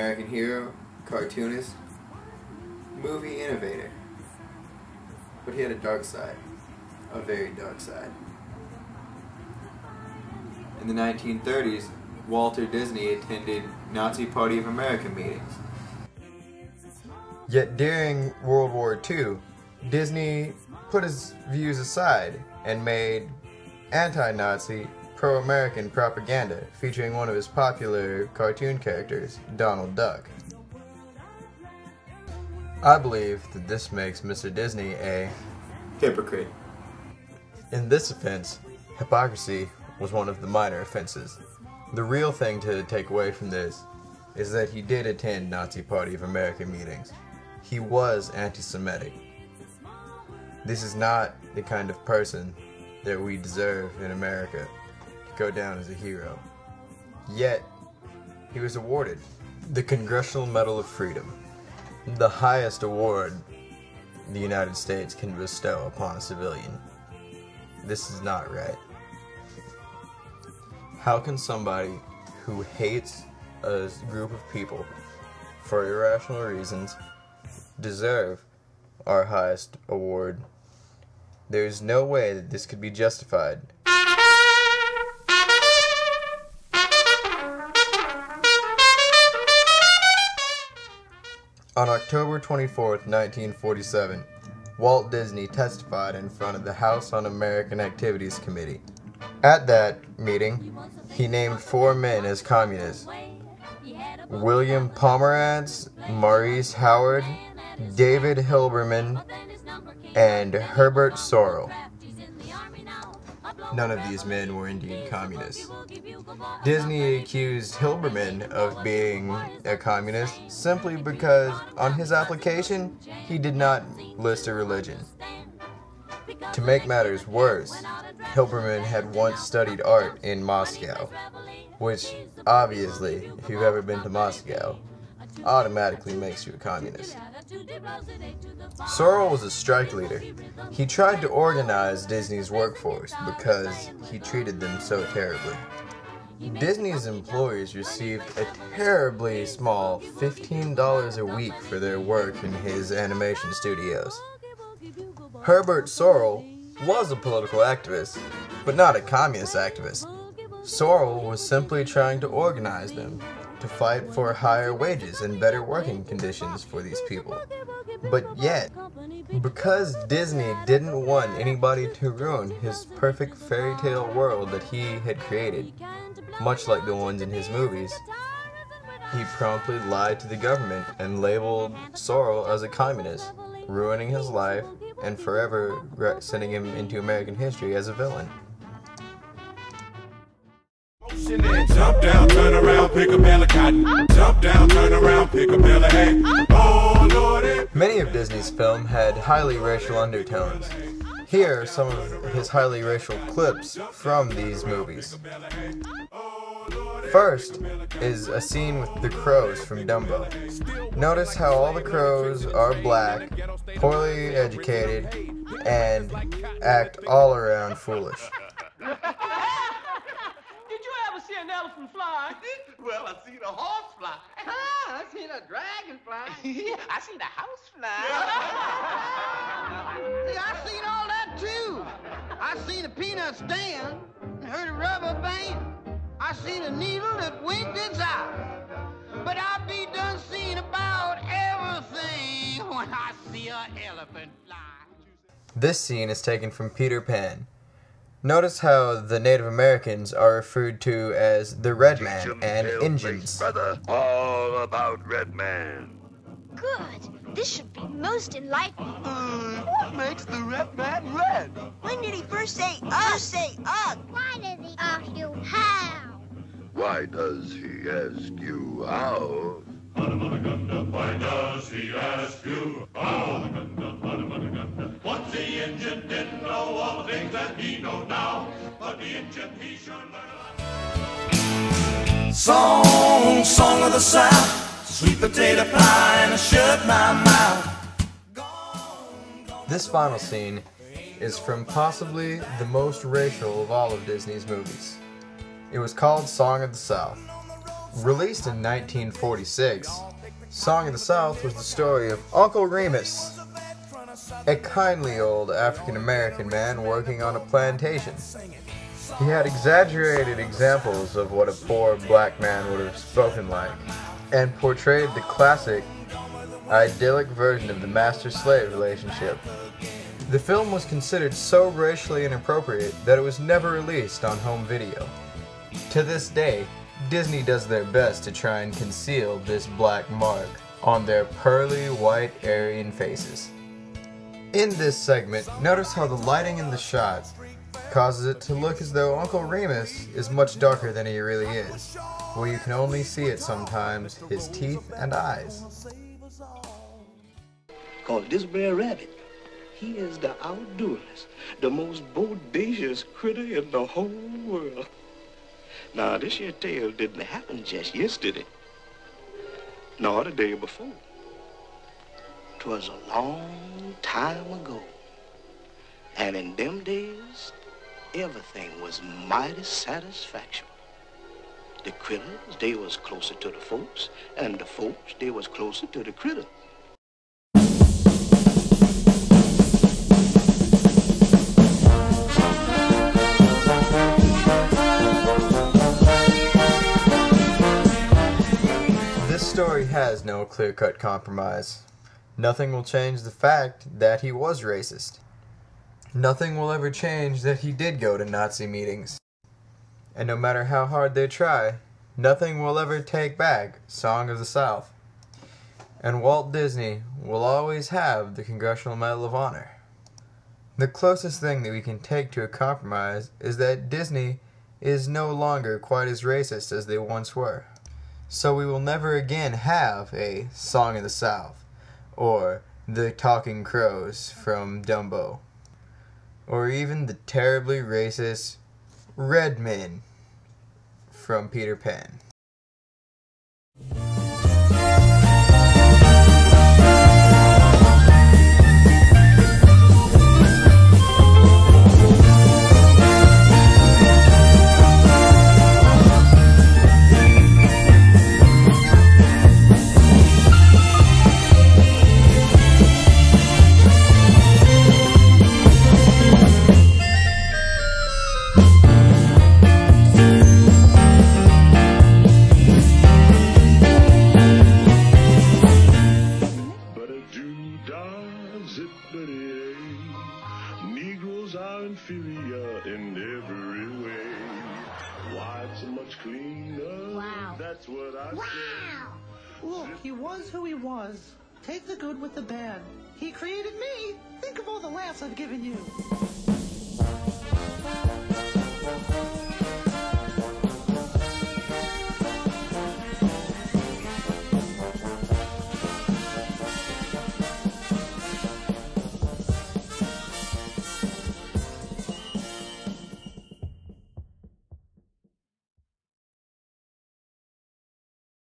American hero, cartoonist, movie innovator. But he had a dark side. A very dark side. In the 1930s, Walter Disney attended Nazi Party of America meetings. Yet during World War II, Disney put his views aside and made anti-Nazi, pro-American propaganda featuring one of his popular cartoon characters, Donald Duck. I believe that this makes Mr. Disney a hypocrite. In this offense, hypocrisy was one of the minor offenses. The real thing to take away from this is that he did attend Nazi Party of America meetings. He was anti-Semitic. This is not the kind of person that we deserve in America to go down as a hero. Yet, he was awarded the Congressional Medal of Freedom, the highest award the United States can bestow upon a civilian. This is not right. How can somebody who hates a group of people for irrational reasons deserve our highest award? There's no way that this could be justified. On October 24th, 1947, Walt Disney testified in front of the House Un-American Activities Committee. At that meeting, he named 4 men as communists: William Pomerantz, Maurice Howard, David Hilberman, and Herbert Sorrell. None of these men were indeed communists. Disney accused Hilberman of being a communist simply because on his application he did not list a religion. To make matters worse, Hilberman had once studied art in Moscow, which obviously, if you've ever been to Moscow, automatically makes you a communist. Sorrell was a strike leader. He tried to organize Disney's workforce because he treated them so terribly. Disney's employees received a terribly small $15 a week for their work in his animation studios. Herbert Sorrell was a political activist, but not a communist activist. Sorrell was simply trying to organize them to fight for higher wages and better working conditions for these people. But yet, because Disney didn't want anybody to ruin his perfect fairy tale world that he had created, much like the ones in his movies, he promptly lied to the government and labeled Sorrell as a communist, ruining his life and forever sending him into American history as a villain. Jump down, turn around, pick a bale of cotton. Jump down, turn around, pick a bale of hay. Oh, Lordy. Many of Disney's films had highly racial undertones. Here are some of his highly racial clips from these movies. First is a scene with the crows from Dumbo. Notice how all the crows are black, poorly educated, and act all around foolish. See an elephant fly? Well, I seen a horse fly. I seen a dragon fly. I seen a house fly. See, I seen all that too. I seen a peanut stand and heard a rubber band. I seen a needle that winked its eye. But I be done seeing about everything when I see an elephant fly. This scene is taken from Peter Pan. Notice how the Native Americans are referred to as the Red Man and Injuns. Brother, all about Red Man. Good. This should be most enlightening. What makes the red man red? When did he first say ugh? Why does he ask you how? Why does he ask you how? Why does he ask you how? What's the engine didn't know all the things that he know now, but the engine he sure learned a lot. Song of the South, sweet potato pie and I shut my mouth. This final scene is from possibly the most racial of all of Disney's movies. It was called Song of the South. Released in 1946, Song of the South was the story of Uncle Remus, a kindly old African-American man working on a plantation. He had exaggerated examples of what a poor black man would have spoken like, and portrayed the classic, idyllic version of the master-slave relationship. The film was considered so racially inappropriate that it was never released on home video. To this day, Disney does their best to try and conceal this black mark on their pearly white Aryan faces. In this segment, notice how the lighting in the shot causes it to look as though Uncle Remus is much darker than he really is, where you can only see it sometimes, his teeth and eyes. Cause this Brer Rabbit, he is the outdoorest, the most bodacious critter in the whole world. Now, this here tale didn't happen just yesterday, nor the day before. 'Twas a long time ago, and in them days, everything was mighty satisfactory. The critters, they was closer to the folks, and the folks, they was closer to the critters. This story has no clear-cut compromise. Nothing will change the fact that he was racist. Nothing will ever change that he did go to Nazi meetings. And no matter how hard they try, nothing will ever take back Song of the South. And Walt Disney will always have the Congressional Medal of Honor. The closest thing that we can take to a compromise is that Disney is no longer quite as racist as they once were. So we will never again have a Song of the South, or the Talking Crows from Dumbo, or even the terribly racist Red Men from Peter Pan. Negroes are inferior in every way. Why so much cleaner? Wow. That's what I say. Look, he was who he was. Take the good with the bad. He created me. Think of all the laughs I've given you.